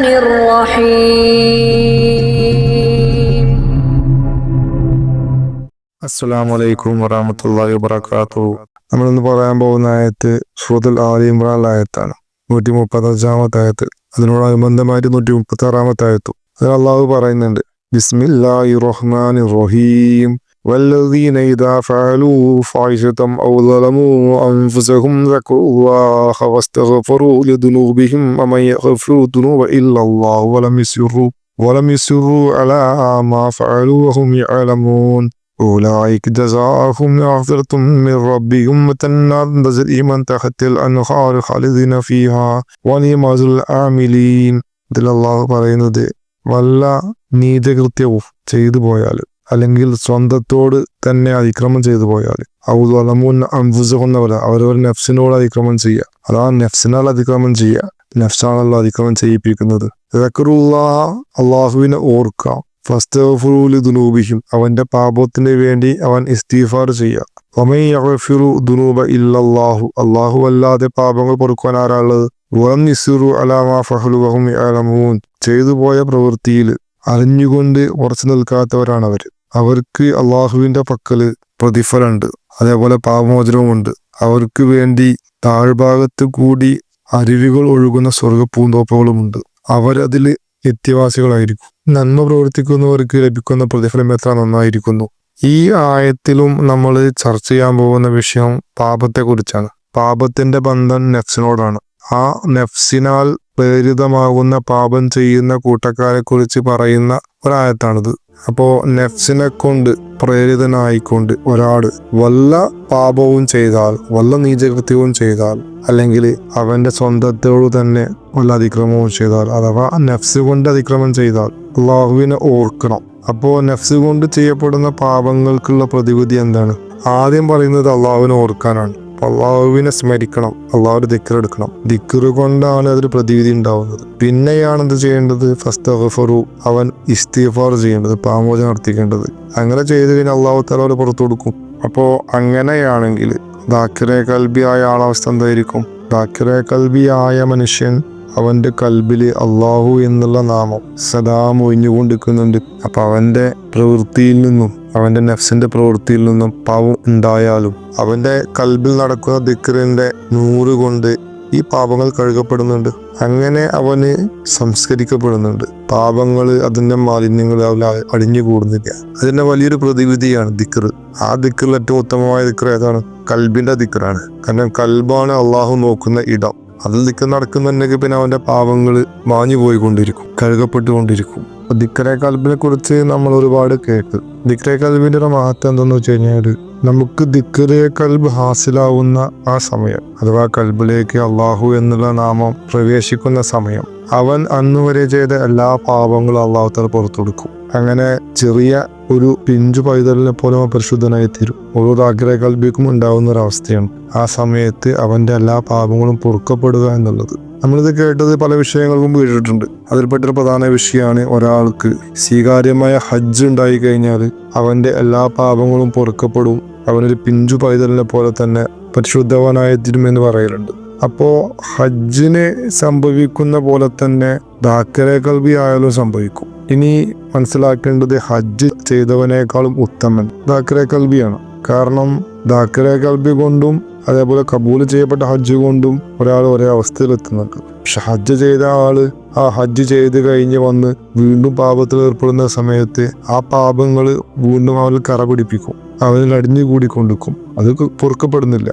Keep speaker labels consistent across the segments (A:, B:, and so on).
A: الرحمن الرحيم.
B: അസ്സലാമു അലൈക്കും വറഹ്മത്തുള്ളാഹി വബറകാതുഹു. നമ്മളിന്ന് പറയാൻ പോകുന്ന ആയത്ത് സൂറത്തുൽ ആലി ഇംറാൻ ആയത്താണ്. 135 ആയത്ത്. അതിനോടനുബന്ധമായിട്ട് 136 ആയത്തും. അതിൽ അള്ളാഹു പറയുന്നുണ്ട്, ബിസ്മില്ലാഹിർ റഹ്മാനിർ റഹീം والذين إذا فعلوا فاحشة أو ظلموا أنفسهم ذكروا الله واستغفروا لذنوبهم ومن يغفر الذنوب إلا الله ولم يصروا على ما فعلوا وهم يعلمون أولئك جزاؤهم مغفرة من ربهم وجنات تجري من تحتها الأنهار خالدين فيها ونعم أجر العاملين. ഇതിൽ അള്ളാഹു പറയുന്നത്, വല്ല നീതികൃത്യവും ചെയ്തു പോയാൽ, അല്ലെങ്കിൽ സ്വന്തത്തോട് തന്നെ അതിക്രമം ചെയ്തു പോയാൽ, അവരവർ നഫ്സിനോട് അതിക്രമം ചെയ്യുക, അതാ നഫ്സിനാൽ അതിക്രമം ചെയ്യുക, നഫ്സാണല്ലോ അതിക്രമം ചെയ്യിപ്പിക്കുന്നത്. അള്ളാഹുവിനെ ഓർക്കാം, ഫസ്തഗ്ഫിറൂ ദുനൂബിഹിം, അവന്റെ പാപത്തിന് വേണ്ടി അവൻ ഇസ്തിഗ്ഫാർ ചെയ്യുക. വമൻ യഗ്ഫിറു ദുനൂബ ഇല്ലല്ലാഹു, അല്ലാഹു അല്ലാതെ പാപങ്ങൾ പൊറുക്കാൻ ആരാളുള്ളത്. വലം യസിറു അലാ മാ ഫഅലു വഹും യഅലമൂൻ, ചെയ്തു പോയ പ്രവൃത്തിയിൽ അറിഞ്ഞുകൊണ്ട് ഉറച്ചു നിൽക്കാത്തവരാണ് അവർ. അവർക്ക് അള്ളാഹുവിന്റെ പക്കല് പ്രതിഫലമുണ്ട്, അതേപോലെ പാപമോചനവുമുണ്ട്. അവർക്ക് വേണ്ടി താഴ്ഭാഗത്ത് കൂടി അരുവികൾ ഒഴുകുന്ന സ്വർഗപ്പൂന്തോപ്പുകളുമുണ്ട്. അവരതിൽ നിത്യവാസികളായിരിക്കും. നന്മ പ്രവർത്തിക്കുന്നവർക്ക് ലഭിക്കുന്ന പ്രതിഫലം എത്ര നന്നായിരിക്കുന്നു. ഈ ആയത്തിലും നമ്മൾ ചർച്ച ചെയ്യാൻ പോകുന്ന വിഷയം പാപത്തെക്കുറിച്ചാണ്. പാപത്തിന്റെ ബന്ധം നഫ്സിനോടാണ്. ആ നഫ്സിനാൽ പ്രേരിതമാകുന്ന പാപം ചെയ്യുന്ന കൂട്ടക്കാരെ കുറിച്ച് പറയുന്ന ഒരായത്താണിത്. അപ്പോ നഫ്സിനെ കൊണ്ട് പ്രേരിതനായിക്കൊണ്ട് ഒരാൾ വല്ല പാപവും ചെയ്താൽ, വല്ല നീചകൃത്യവും ചെയ്താൽ, അല്ലെങ്കിൽ അവന്റെ സ്വന്തത്തോട് തന്നെ വല്ല അതിക്രമവും ചെയ്താൽ, അഥവാ നഫ്സ് കൊണ്ട് അതിക്രമം ചെയ്താൽ അള്ളാഹുവിനെ ഓർക്കണം. അപ്പോ നഫ്സ് കൊണ്ട് ചെയ്യപ്പെടുന്ന പാപങ്ങൾക്കുള്ള പ്രതിവിധി എന്താണ്? ആദ്യം പറയുന്നത് അള്ളാഹുവിനെ ഓർക്കാനാണ്. അള്ളാഹുവിനെ സ്മരിക്കണം, അള്ളാഹുവിന്റെ ദിക്ർ എടുക്കണം. ദിക്ർ കൊണ്ടാണ് അതിൽ പ്രതിവിധി ഉണ്ടാവുന്നത്. പിന്നെയാണ് എന്ത് ചെയ്യേണ്ടത്? ഫസ്തഗ്ഫിറൂ, അവൻ ഇസ്തിഗ്ഫാർ ചെയ്യേണ്ടത്, പാപമോചനം നടത്തിക്കേണ്ടത്. അങ്ങനെ ചെയ്ത് കഴിഞ്ഞാൽ അള്ളാഹു തആല അവരെ പുറത്തു കൊടുക്കും. അപ്പോ അങ്ങനെയാണെങ്കിൽ ദാക്കിറെ കൽബി ആയ ആളവസ്ഥ എന്തായിരിക്കും? ദാക്കിറെ കൽബി ആയ മനുഷ്യൻ, അവന്റെ കൽബില് അള്ളാഹു എന്നുള്ള നാമം സദാ മൊഴിഞ്ഞുകൊണ്ടിരിക്കുന്നുണ്ട്. അപ്പൊ അവന്റെ പ്രവൃത്തിയിൽ നിന്നും, അവന്റെ നഫ്സിന്റെ പ്രവൃത്തിയിൽ നിന്നും പാപം ഉണ്ടായാലും അവന്റെ കൽബിൽ നടക്കുന്ന ദിക്റിന്റെ 100 കൊണ്ട് ഈ പാപങ്ങൾ കഴുകപ്പെടുന്നുണ്ട്. അങ്ങനെ അവന് സംസ്കരിക്കപ്പെടുന്നുണ്ട്. പാപങ്ങൾ, അതിന്റെ മാലിന്യങ്ങൾ അടിഞ്ഞുകൂടുന്നില്ല. അതിന്റെ വലിയൊരു പ്രതിവിധിയാണ് ദിക്ർ. ആ ദിക്റിൽ ഏറ്റവും ഉത്തമമായ ദിക്ർ ഏതാണ്? കൽബിന്റെ ദിക്റാണ്. കാരണം കൽബാണ് അള്ളാഹു നോക്കുന്ന ഇടം. അതിൽ ദിക്ർ നടക്കുന്നുണ്ടെങ്കിൽ പിന്നെ അവന്റെ പാപങ്ങൾ മാഞ്ഞു പോയിക്കൊണ്ടിരിക്കും, കഴുകപ്പെട്ടുകൊണ്ടിരിക്കും. ദിക്റെ കൽബിനെ കുറിച്ച് നമ്മൾ ഒരുപാട് കേട്ടു. ദിക്റെ കൽബിന്റെ ഒരു മഹത്വം എന്താന്ന് വെച്ച് കഴിഞ്ഞാൽ, നമുക്ക് ദിക്റെ കൽബ് ഹാസിലാവുന്ന ആ സമയം, അഥവാ കൽബിലേക്ക് അള്ളാഹു എന്നുള്ള നാമം പ്രവേശിക്കുന്ന സമയം, അവൻ അന്നുവരെ ചെയ്ത എല്ലാ പാപങ്ങളും അള്ളാഹു തആല പുറത്തു കൊടുക്കും. അങ്ങനെ ചെറിയ ഒരു പിഞ്ചു പൈതലിനെ പോലെ പരിശുദ്ധനായി തീരും. ഓരോ ദാക്കിറെ കൽബിക്കും ഉണ്ടാവുന്ന ഒരവസ്ഥയാണ്. ആ സമയത്ത് അവന്റെ എല്ലാ പാപങ്ങളും പൊറുക്കപ്പെടുക എന്നുള്ളത്. നമ്മളിത് കേട്ടത് പല വിഷയങ്ങൾക്കും കേട്ടിട്ടുണ്ട്. അതിൽപ്പെട്ടൊരു പ്രധാന വിഷയമാണ്, ഒരാൾക്ക് സ്വീകാര്യമായ ഹജ്ജ് ഉണ്ടായി കഴിഞ്ഞാൽ അവന്റെ എല്ലാ പാപങ്ങളും പൊറുക്കപ്പെടും, അവനൊരു പിഞ്ചു പൈതലിനെ പോലെ തന്നെ പരിശുദ്ധവാനായി തീരുമെന്ന് പറയലുണ്ട്. അപ്പോ ഹജ്ജിന് സംഭവിക്കുന്ന പോലെ തന്നെ ദാക്കിറെ കൽബി ആയാലും സംഭവിക്കും. ഇനി മനസ്സിലാക്കേണ്ടത്, ഹജ്ജ് ചെയ്തവനേക്കാളും ഉത്തമൻ ദാക്കിറെ കൽബിയാണ്. കാരണം ദാക്കിറെ കൽബി കൊണ്ടും അതേപോലെ കബൂൽ ചെയ്യപ്പെട്ട ഹജ്ജ് കൊണ്ടും ഒരാൾ ഒരേ അവസ്ഥയിൽ എത്തുന്നുണ്ട്. പക്ഷെ ഹജ്ജ് ചെയ്ത ആള് ആ ഹജ്ജ് ചെയ്ത് കഴിഞ്ഞ് വന്ന് വീണ്ടും പാപത്തിൽ ഏർപ്പെടുന്ന സമയത്ത് ആ പാപങ്ങൾ വീണ്ടും അവനിൽ കറ പിടിപ്പിക്കും, അവനിൽ അടിഞ്ഞുകൂടിക്കൊണ്ടിരിക്കും, അത് പൊറുക്കപ്പെടുന്നില്ല.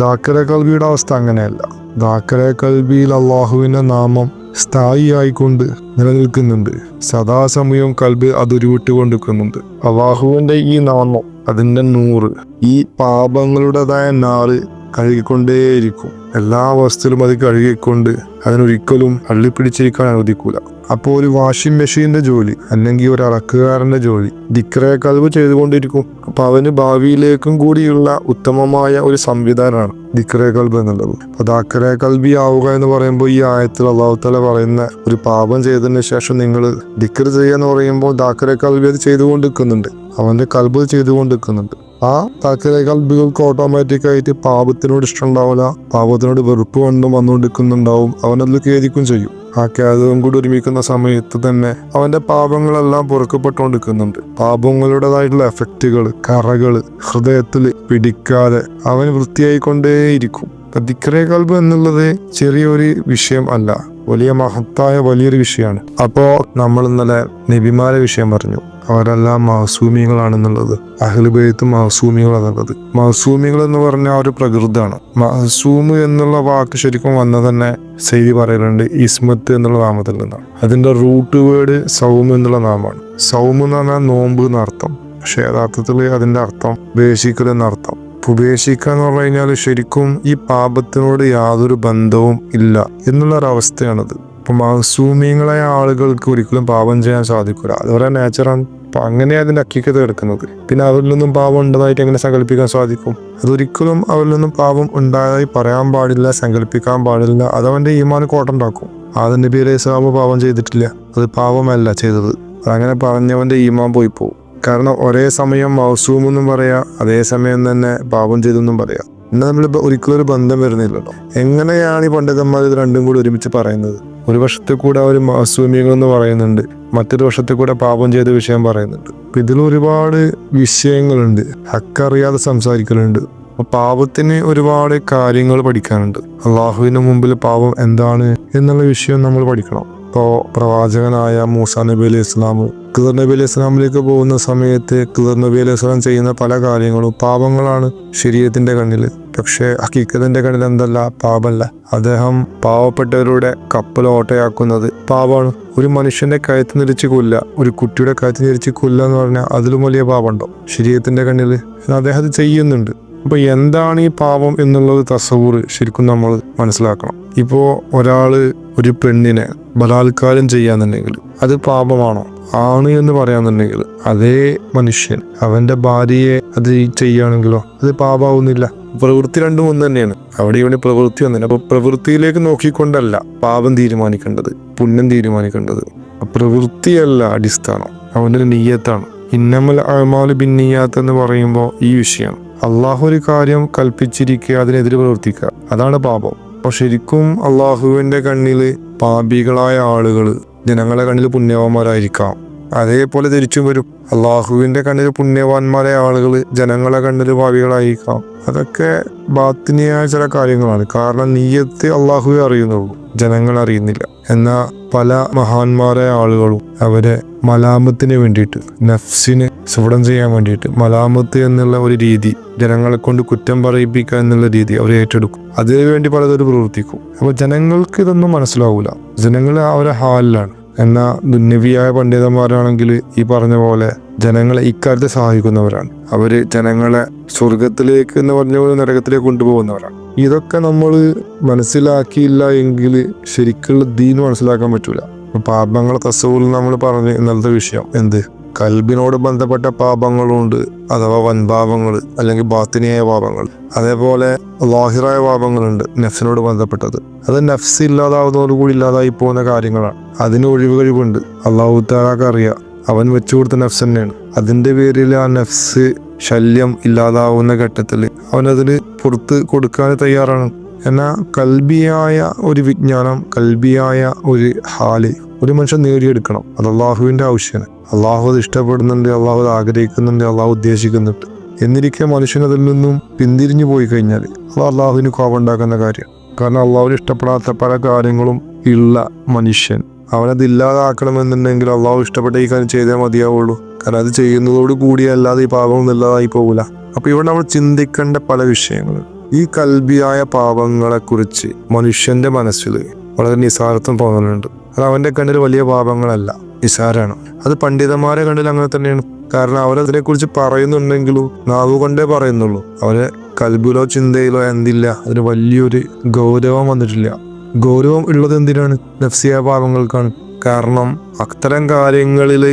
B: ദാക്കിറെ കൽബിയുടെ അവസ്ഥ അങ്ങനെയല്ല. ദാക്കിറെ കൽബിയിൽ അള്ളാഹുവിന്റെ നാമം സ്ഥായിയായിക്കൊണ്ട് നിലനിൽക്കുന്നുണ്ട്. സദാസമയവും കൽബ് അത് ഉരുവിട്ടുകൊണ്ടിരിക്കുന്നുണ്ട്. അള്ളാഹുവിന്റെ ഈ നാമം, അതിന്റെ 100 ഈ പാപങ്ങളുടേതായ 4 കഴുകിക്കൊണ്ടേയിരിക്കും. എല്ലാ അവസ്ഥയിലും അത് കഴുകിക്കൊണ്ട് അതിനൊരിക്കലും അള്ളിപ്പിടിച്ചിരിക്കാൻ അനുവദിക്കൂല. അപ്പോൾ ഒരു വാഷിംഗ് മെഷീന്റെ ജോലി, അല്ലെങ്കിൽ ഒരു അളക്കുകാരന്റെ ജോലി ദിക്റെ കൽബ് ചെയ്തുകൊണ്ടിരിക്കും. അപ്പൊ അവന് ഭാവിയിലേക്കും കൂടിയുള്ള ഉത്തമമായ ഒരു സംവിധാനമാണ് ദിക്റെ കൽബ് എന്നുള്ളത്. അപ്പൊ ദാക്കിറെ കൽബി ആവുക എന്ന് പറയുമ്പോൾ, ഈ ആയത്തിൽ അള്ളാഹു തആല പറയുന്ന, ഒരു പാപം ചെയ്തതിന് ശേഷം നിങ്ങൾ ദിക്ർ ചെയ്യാന്ന് പറയുമ്പോൾ ദാക്കിറെ കൽബി അത് ചെയ്തുകൊണ്ടിരിക്കുന്നുണ്ട്, അവന്റെ കൽബ് ചെയ്തുകൊണ്ടിരിക്കുന്നുണ്ട്. ആ ദാക്കിറെ കൽബികൾക്ക് ഓട്ടോമാറ്റിക്കായിട്ട് പാപത്തിനോട് ഇഷ്ടം ഉണ്ടാവില്ല, പാപത്തിനോട് വെറുപ്പ് കൊണ്ടും വന്നുകൊണ്ടിരിക്കുന്നുണ്ടാവും, അവനതിൽ ഖേദിക്കും ചെയ്യും. ആ കേതുവും കൂടി ഒരുമിക്കുന്ന സമയത്ത് തന്നെ അവന്റെ പാപങ്ങളെല്ലാം പൊറുക്കപ്പെട്ടുകൊണ്ടിരിക്കുന്നുണ്ട്. പാപങ്ങളുടേതായിട്ടുള്ള എഫക്റ്റുകൾ, കറകൾ ഹൃദയത്തിൽ പിടിക്കാതെ അവൻ വൃത്തിയായിക്കൊണ്ടേയിരിക്കും. ദിക്റേ ഖൽബ് എന്നുള്ളത് ചെറിയൊരു വിഷയം അല്ല, വലിയ മഹത്തായ വലിയൊരു വിഷയമാണ്. അപ്പോ നമ്മൾ ഇന്നലെ നബിമാരെ വിഷയം പറഞ്ഞു, അവരെല്ലാം മഅസൂമികളാണെന്നുള്ളത്. അഹ്ലു ബൈത്ത് മഅസൂമികളാണെന്നുള്ളത്. മഅസൂമികൾ എന്ന് പറഞ്ഞാൽ ഒരു പ്രകൃതാണ്. മഅസൂമ് എന്നുള്ള വാക്ക് ശരിക്കും വന്ന തന്നെ സയ്യിദ് പറയലുണ്ട് ഇസ്മത്ത് എന്നുള്ള നാമത്തിൽ നിന്നാണ്. അതിന്റെ റൂട്ട് വേർഡ് സൗമ് എന്നുള്ള നാമമാണ്. സൗമ് എന്ന് പറഞ്ഞാൽ നോമ്പ് എന്നർത്ഥം. പക്ഷെ യഥാർത്ഥത്തിൽ അതിന്റെ അർത്ഥം ഉപേക്ഷിക്കൽ എന്നർത്ഥം. ഉപേക്ഷിക്കുക എന്ന് പറഞ്ഞു കഴിഞ്ഞാൽ ശരിക്കും ഈ പാപത്തിനോട് യാതൊരു ബന്ധവും ഇല്ല എന്നുള്ളൊരവസ്ഥയാണത്. ഇപ്പൊ മഅസൂമികളായ ആളുകൾക്ക് ഒരിക്കലും പാപം ചെയ്യാൻ സാധിക്കില്ല. അതുപോലെ നേച്ചറാണ്. അപ്പൊ അങ്ങനെ അതിന്റെ ഹഖീഖത്ത് കിടക്കുന്നത്. പിന്നെ അവരിൽ നിന്നും പാപം ഉണ്ടതായിട്ട് എങ്ങനെ സങ്കല്പിക്കാൻ സാധിക്കും? അതൊരിക്കലും അവരിൽ നിന്നും പാപം ഉണ്ടായതായി പറയാൻ പാടില്ല, സങ്കല്പിക്കാൻ പാടില്ല. അതവന്റെ ഈമാൻ കോട്ടുണ്ടാക്കും. ആദം നബി അലൈഹി സ്വലാം പാപം ചെയ്തിട്ടില്ല, അത് പാപമല്ല ചെയ്തത്. അതങ്ങനെ പറഞ്ഞവന്റെ ഈമാൻ പോയി പോകും. കാരണം ഒരേ സമയം മൗസൂം എന്നും പറയാ, അതേ സമയം തന്നെ പാപം ചെയ്തെന്നും പറയാം. എന്നാൽ നമ്മൾ ഒരിക്കലും ഒരു ബന്ധം വരുന്നില്ലല്ലോ. എങ്ങനെയാണ് ഈ പണ്ഡിതന്മാർ ഇത് രണ്ടും കൂടി ഒരുമിച്ച് പറയുന്നത്? ഒരു വശത്തെ കൂടെ അവർ മഅസൂമികൾ എന്ന് പറയുന്നുണ്ട്, മറ്റൊരു വശത്തെ കൂടെ പാപം ചെയ്ത വിഷയം പറയുന്നുണ്ട്. അപ്പൊ ഇതിൽ ഒരുപാട് വിഷയങ്ങളുണ്ട്, ഹക്കറിയാതെ സംസാരിക്കലുണ്ട്. അപ്പൊ പാപത്തിന് ഒരുപാട് കാര്യങ്ങൾ പഠിക്കാനുണ്ട്. അള്ളാഹുവിന് മുമ്പിൽ പാപം എന്താണ് എന്നുള്ള വിഷയം നമ്മൾ പഠിക്കണം. ഇപ്പോൾ പ്രവാചകനായ മൂസാ നബി അലൈഹി ഇസ്ലാം ഖിദർ നബി അലൈഹി ഇസ്ലാമിലേക്ക് പോകുന്ന സമയത്ത് ഖിദർ നബി അലൈഹി ഇസ്ലാം ചെയ്യുന്ന പല കാര്യങ്ങളും പാപങ്ങളാണ് ശരീഅത്തിന്റെ കണ്ണിൽ. പക്ഷെ ഹഖീഖത്തിന്റെ കണ്ണിൽ എന്തല്ല? പാപമല്ല. അദ്ദേഹം പാവപ്പെട്ടവരുടെ കപ്പൽ ഓട്ടയാക്കുന്നത് പാപമാണ്. ഒരു മനുഷ്യന്റെ കഴുത്ത് നിരിച്ച് കൊല്ലുക, ഒരു കുട്ടിയുടെ കഴുത്ത് നിരിച്ച് കൊല്ലുക എന്ന് പറഞ്ഞാൽ അതിലും വലിയ പാപമുണ്ടോ ശരീഅത്തിന്റെ കണ്ണിൽ? അദ്ദേഹം അത് ചെയ്യുന്നുണ്ട്. അപ്പൊ എന്താണ് ഈ പാപം എന്നുള്ളത് തസവൂർ ശരിക്കും നമ്മൾ മനസ്സിലാക്കണം. ഇപ്പോ ഒരാള് ഒരു പെണ്ണിനെ ബലാത്കാരം ചെയ്യാന്നുണ്ടെങ്കിൽ അത് പാപമാണോ? ആണ് എന്ന് പറയാന്നുണ്ടെങ്കിൽ അതേ മനുഷ്യൻ അവന്റെ ഭാര്യയെ അത് ചെയ്യുകയാണെങ്കിലോ അത് പാപമാവുന്നില്ല. പ്രവൃത്തി രണ്ടും ഒന്ന് തന്നെയാണ്. അവിടെ ഇവിടെ പ്രവൃത്തി ഒന്നില്ല. അപ്പൊ പ്രവൃത്തിയിലേക്ക് നോക്കിക്കൊണ്ടല്ല പാപം തീരുമാനിക്കേണ്ടത്, പുണ്യം തീരുമാനിക്കേണ്ടത്. പ്രവൃത്തിയല്ല അടിസ്ഥാനം, അവന്റെ നിയ്യത്താണ്. ഇന്നമൽ അഅ്മാലു ബിന്നിയാത്ത് എന്ന് പറയുമ്പോൾ ഈ വിഷയമാണ്. അള്ളാഹു ഒരു കാര്യം കൽപ്പിച്ചിരിക്കുക, അതിനെതിരെ പ്രവർത്തിക്കുക, അതാണ് പാപം. അപ്പൊ ശരിക്കും അള്ളാഹുവിന്റെ കണ്ണില് പാപികളായ ആളുകൾ ജനങ്ങളെ കണ്ണിൽ പുണ്യവാന്മാരായിരിക്കാം. അതേപോലെ തിരിച്ചും വരും. അള്ളാഹുവിന്റെ കണ്ണിൽ പുണ്യവാന്മാരായ ആളുകൾ ജനങ്ങളെ കണ്ണിൽ പാപികളായിരിക്കാം. അതൊക്കെ ബാത്തിനിയായ ചില കാര്യങ്ങളാണ്. കാരണം നിയ്യത്ത് അള്ളാഹുവെ അറിയുന്നുള്ളൂ, ജനങ്ങൾ അറിയുന്നില്ല. എന്നാൽ പല മഹാന്മാരായ ആളുകളും അവരെ മലാമത്തിന് വേണ്ടിയിട്ട്, നഫ്സിന് സുഫടം ചെയ്യാൻ വേണ്ടിയിട്ട് മലാമത്ത് എന്നുള്ള ഒരു രീതി, ജനങ്ങളെ കൊണ്ട് കുറ്റം പറയിപ്പിക്കുക എന്നുള്ള രീതി അവർ ഏറ്റെടുക്കും. അതിനുവേണ്ടി പലതൊരു പ്രവർത്തിക്കും. അപ്പൊ ജനങ്ങൾക്ക് ഇതൊന്നും മനസ്സിലാവൂല. ജനങ്ങൾ അവരെ ഹാലിലാണ്. എന്നാൽ ദുന്യവിയായ പണ്ഡിതന്മാരാണെങ്കിൽ ഈ പറഞ്ഞ പോലെ ജനങ്ങളെ ഇക്കാര്യത്തെ സഹായിക്കുന്നവരാണ്. അവര് ജനങ്ങളെ സ്വർഗത്തിലേക്ക് എന്ന് പറഞ്ഞ പോലെ നരകത്തിലേക്ക് കൊണ്ടുപോകുന്നവരാണ്. ഇതൊക്കെ നമ്മൾ മനസ്സിലാക്കിയില്ല എങ്കിൽ ശരിക്കുള്ള ദീൻ മനസ്സിലാക്കാൻ പറ്റൂല. പാപങ്ങളെ തസവൂറിൽ നമ്മൾ പറഞ്ഞ ഇന്നലത്തെ വിഷയം എന്ത്? കൽബിനോട് ബന്ധപ്പെട്ട പാപങ്ങളുണ്ട്, അഥവാ വൻപാപങ്ങൾ അല്ലെങ്കിൽ ബാത്തിനിയായ പാപങ്ങൾ. അതേപോലെ ലാഹിറായ പാപങ്ങളുണ്ട്, നഫ്സിനോട് ബന്ധപ്പെട്ടത്. അത് നഫ്സ് ഇല്ലാതാവുന്നതോടുകൂടി ഇല്ലാതായി പോകുന്ന കാര്യങ്ങളാണ്. അതിന് ഒഴിവുകഴിവുണ്ട്. അള്ളാഹു തആലക്ക് അറിയാം, അവൻ വെച്ചു കൊടുത്ത നഫ്സ് തന്നെയാണ്. അതിന്റെ പേരിൽ ആ നഫ്സ് ശല്യം ഇല്ലാതാവുന്ന ഘട്ടത്തിൽ അവനതിന് പുറത്ത് കൊടുക്കാൻ തയ്യാറാണ്. എന്നാൽ കൽബിയായ ഒരു വിജ്ഞാനം, കൽബിയായ ഒരു ഹാല് ഒരു മനുഷ്യൻ നേടിയെടുക്കണം. അത് അള്ളാഹുവിന്റെ ആവശ്യമാണ്. അള്ളാഹു അത് ഇഷ്ടപ്പെടുന്നുണ്ട്, അള്ളാഹു അത് ആഗ്രഹിക്കുന്നുണ്ട്, അള്ളാഹു ഉദ്ദേശിക്കുന്നുണ്ട്. എന്നിരിക്കെ മനുഷ്യൻ അതിൽ നിന്നും പിന്തിരിഞ്ഞു പോയി കഴിഞ്ഞാൽ അത് അള്ളാഹുവിന് കോപമുണ്ടാക്കുന്ന കാര്യം. കാരണം അള്ളാഹുവിന് ഇഷ്ടപ്പെടാത്ത പല കാര്യങ്ങളും ഉള്ള മനുഷ്യൻ അവനത് ഇല്ലാതാക്കണമെന്നുണ്ടെങ്കിൽ അള്ളാഹു ഇഷ്ടപ്പെട്ട ഈ കാര്യം ചെയ്തേ മതിയാവുള്ളൂ. കാരണം അത് ചെയ്യുന്നതോട് കൂടി അല്ലാതെ ഈ പാപം ഇല്ലാതായി പോകില്ല. അപ്പൊ ഇവിടെ നമ്മൾ ചിന്തിക്കേണ്ട പല വിഷയങ്ങളും. ഈ കൽബിയായ പാപങ്ങളെ കുറിച്ച് മനുഷ്യന്റെ മനസ്സിൽ വളരെ നിസാരത്വം തോന്നലുണ്ട്. അത് അവന്റെ കണ്ണിൽ വലിയ പാപങ്ങളല്ല, നിസാരാണ്. അത് പണ്ഡിതന്മാരെ കണ്ണിൽ അങ്ങനെ തന്നെയാണ്. കാരണം അവരതിനെ കുറിച്ച് പറയുന്നുണ്ടെങ്കിലും നാവു കൊണ്ടേ പറയുന്നുള്ളൂ. അവരെ കൽബിലോ ചിന്തയിലോ എന്തില്ല, അതിന് വലിയൊരു ഗൗരവം വന്നിട്ടില്ല. ഗൗരവം ഉള്ളത് എന്തിനാണ്? നഫ്സിയ പാപങ്ങൾക്കാണ്. കാരണം അത്തരം കാര്യങ്ങളിൽ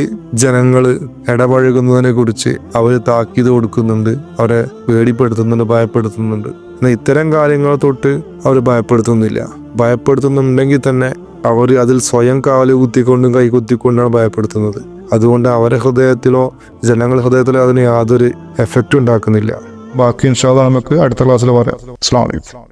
B: ജനങ്ങൾ ഇടപഴകുന്നതിനെ കുറിച്ച് അവർ താക്കീത് കൊടുക്കുന്നുണ്ട്, അവരെ പേടിപ്പെടുത്തുന്നുണ്ട്, ഭയപ്പെടുത്തുന്നുണ്ട്. എന്നാൽ ഇത്തരം കാര്യങ്ങൾ തൊട്ട് അവർ ഭയപ്പെടുത്തുന്നില്ല. ഭയപ്പെടുത്തുന്നുണ്ടെങ്കിൽ തന്നെ അവർ അതിൽ സ്വയം കാല് കുത്തിക്കൊണ്ടും കൈ കുത്തിക്കൊണ്ടാണ് ഭയപ്പെടുത്തുന്നത്. അതുകൊണ്ട് അവരുടെ ഹൃദയത്തിലോ ജനങ്ങളുടെ ഹൃദയത്തിലോ അതിന് യാതൊരു എഫക്റ്റ് ഉണ്ടാക്കുന്നില്ല. ബാക്കി ഇൻഷാ അല്ലാഹ് നമുക്ക് അടുത്ത ക്ലാസ്സിൽ പറയാം. അസ്സലാമു അലൈക്കും.